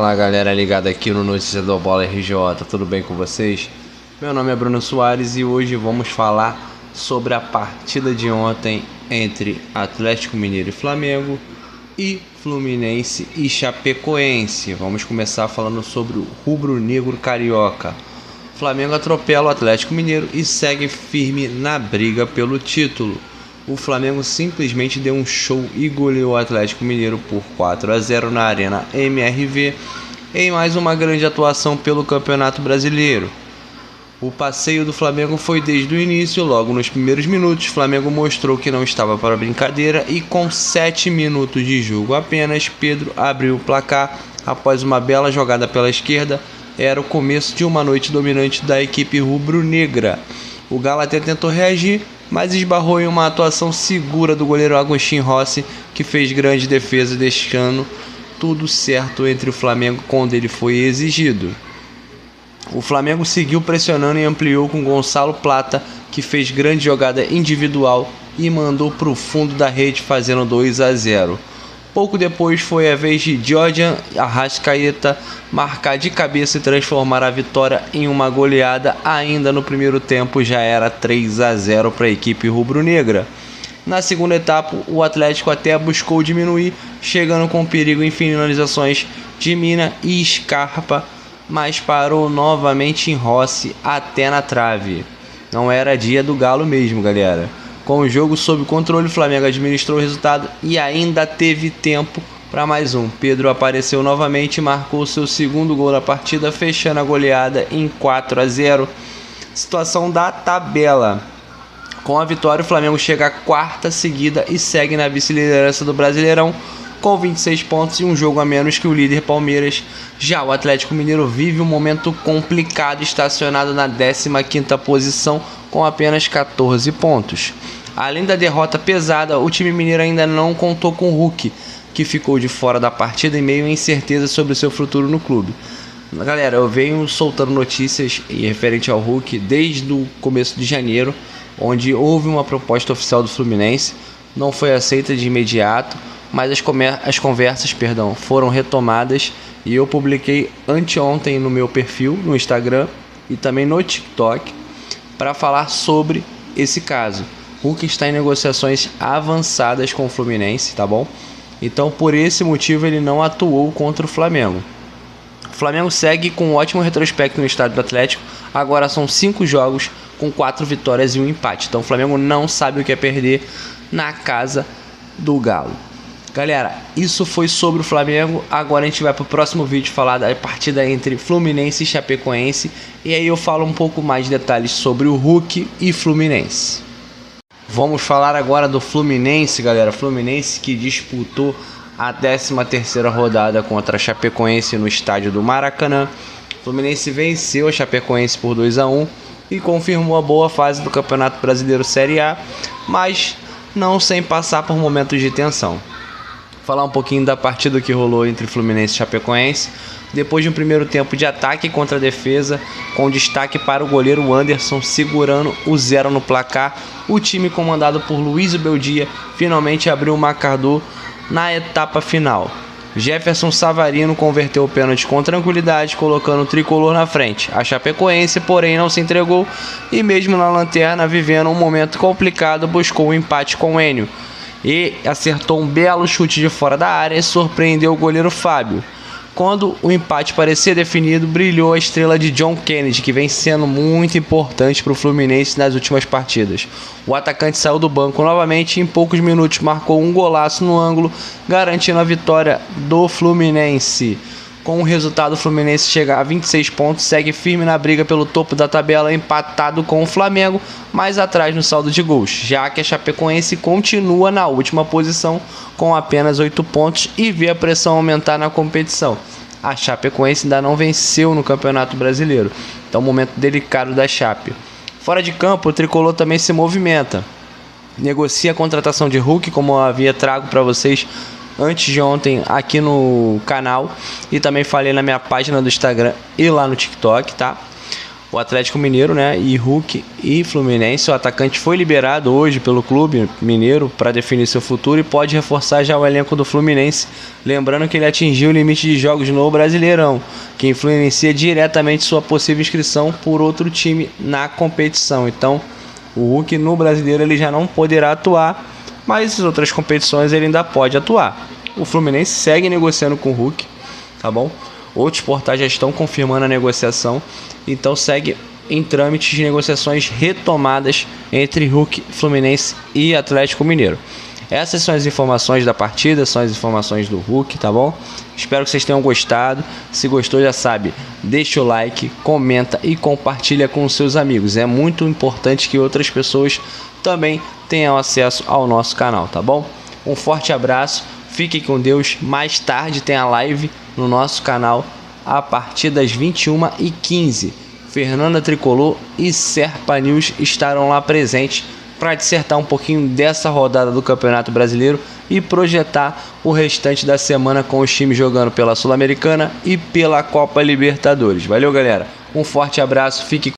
Fala galera ligada aqui no Notícias do Bola RJ, tudo bem com vocês? Meu nome é Bruno Soares e hoje vamos falar sobre a partida de ontem entre Atlético Mineiro e Flamengo e Fluminense e Chapecoense. Vamos começar falando sobre o rubro-negro carioca. O Flamengo atropela o Atlético Mineiro e segue firme na briga pelo título. O Flamengo simplesmente deu um show e goleou o Atlético Mineiro por 4-0 na Arena MRV em mais uma grande atuação pelo Campeonato Brasileiro. O passeio do Flamengo foi desde o início, logo nos primeiros minutos. O Flamengo mostrou que não estava para brincadeira e com 7 minutos de jogo apenas, Pedro abriu o placar após uma bela jogada pela esquerda. Era o começo de uma noite dominante da equipe rubro-negra. O Galo até tentou reagir, mas esbarrou em uma atuação segura do goleiro Agostinho Rossi, que fez grande defesa, deixando tudo certo entre o Flamengo quando ele foi exigido. O Flamengo seguiu pressionando e ampliou com Gonçalo Plata, que fez grande jogada individual e mandou para o fundo da rede, fazendo 2-0. Pouco depois foi a vez de Georgian Arrascaeta marcar de cabeça e transformar a vitória em uma goleada. Ainda no primeiro tempo já era 3-0 para a equipe rubro-negra. Na segunda etapa o Atlético até buscou diminuir, chegando com perigo em finalizações de Mina e Scarpa, mas parou novamente em Rossi até na trave. Não era dia do Galo mesmo, galera. Com o jogo sob controle, o Flamengo administrou o resultado e ainda teve tempo para mais um. Pedro apareceu novamente e marcou seu segundo gol da partida, fechando a goleada em 4-0. Situação da tabela. Com a vitória, o Flamengo chega à quarta seguida e segue na vice-liderança do Brasileirão com 26 pontos e um jogo a menos que o líder Palmeiras. Já o Atlético Mineiro vive um momento complicado, estacionado na 15ª posição com apenas 14 pontos. Além da derrota pesada, o time mineiro ainda não contou com o Hulk, que ficou de fora da partida em meio à incerteza sobre o seu futuro no clube. Galera, eu venho soltando notícias referente ao Hulk desde o começo de janeiro, onde houve uma proposta oficial do Fluminense, não foi aceita de imediato, mas as conversas foram retomadas e eu publiquei anteontem no meu perfil no Instagram e também no TikTok para falar sobre esse caso. Hulk está em negociações avançadas com o Fluminense, tá bom? Então, por esse motivo, ele não atuou contra o Flamengo. O Flamengo segue com um ótimo retrospecto no estádio do Atlético. Agora são 5 jogos com 4 vitórias e um empate. Então, o Flamengo não sabe o que é perder na casa do Galo. Galera, isso foi sobre o Flamengo. Agora a gente vai para o próximo vídeo falar da partida entre Fluminense e Chapecoense. E aí eu falo um pouco mais de detalhes sobre o Hulk e Fluminense. Vamos falar agora do Fluminense, galera. Fluminense que disputou a 13ª rodada contra a Chapecoense no estádio do Maracanã. Fluminense venceu a Chapecoense por 2-1 e confirmou a boa fase do Campeonato Brasileiro Série A, mas não sem passar por momentos de tensão. Falar um pouquinho da partida que rolou entre Fluminense e Chapecoense. Depois de um primeiro tempo de ataque contra a defesa, com destaque para o goleiro Anderson segurando o 0 no placar, o time comandado por Luiz Beldia finalmente abriu o marcador na etapa final. Jefferson Savarino converteu o pênalti com tranquilidade, colocando o tricolor na frente. A Chapecoense, porém, não se entregou e mesmo na lanterna, vivendo um momento complicado, buscou o empate com o Enio e acertou um belo chute de fora da área e surpreendeu o goleiro Fábio. Quando o empate parecia definido, brilhou a estrela de John Kennedy, que vem sendo muito importante para o Fluminense nas últimas partidas. O atacante saiu do banco novamente e em poucos minutos marcou um golaço no ângulo, garantindo a vitória do Fluminense. Com o resultado, o Fluminense chega a 26 pontos, segue firme na briga pelo topo da tabela, empatado com o Flamengo, mais atrás no saldo de gols, já que a Chapecoense continua na última posição com apenas 8 pontos e vê a pressão aumentar na competição. A Chapecoense ainda não venceu no Campeonato Brasileiro, então momento delicado da Chape. Fora de campo, o tricolor também se movimenta. Negocia a contratação de Hulk, como eu havia trago para vocês antes de ontem aqui no canal e também falei na minha página do Instagram e lá no TikTok, tá? o Atlético Mineiro, né, e Hulk e Fluminense. O atacante foi liberado hoje pelo clube mineiro para definir seu futuro e pode reforçar já o elenco do Fluminense, lembrando que ele atingiu o limite de jogos no Brasileirão, que influencia diretamente sua possível inscrição por outro time na competição. Então o Hulk no Brasileiro ele já não poderá atuar, mas em outras competições ele ainda pode atuar. O Fluminense segue negociando com o Hulk, tá bom? Outros portais já estão confirmando a negociação, então segue em trâmites de negociações retomadas entre Hulk, Fluminense e Atlético Mineiro. Essas são as informações da partida, são as informações do Hulk, tá bom? Espero que vocês tenham gostado. Se gostou, já sabe, deixa o like, comenta e compartilha com os seus amigos. É muito importante que outras pessoas também tenham acesso ao nosso canal, tá bom? Um forte abraço, fiquem com Deus. Mais tarde tem a live no nosso canal a partir das 21h15. Fernanda Tricolor e Serpa News estarão lá presentes para dissertar um pouquinho dessa rodada do Campeonato Brasileiro e projetar o restante da semana com os times jogando pela Sul-Americana e pela Copa Libertadores. Valeu, galera. Um forte abraço. Fique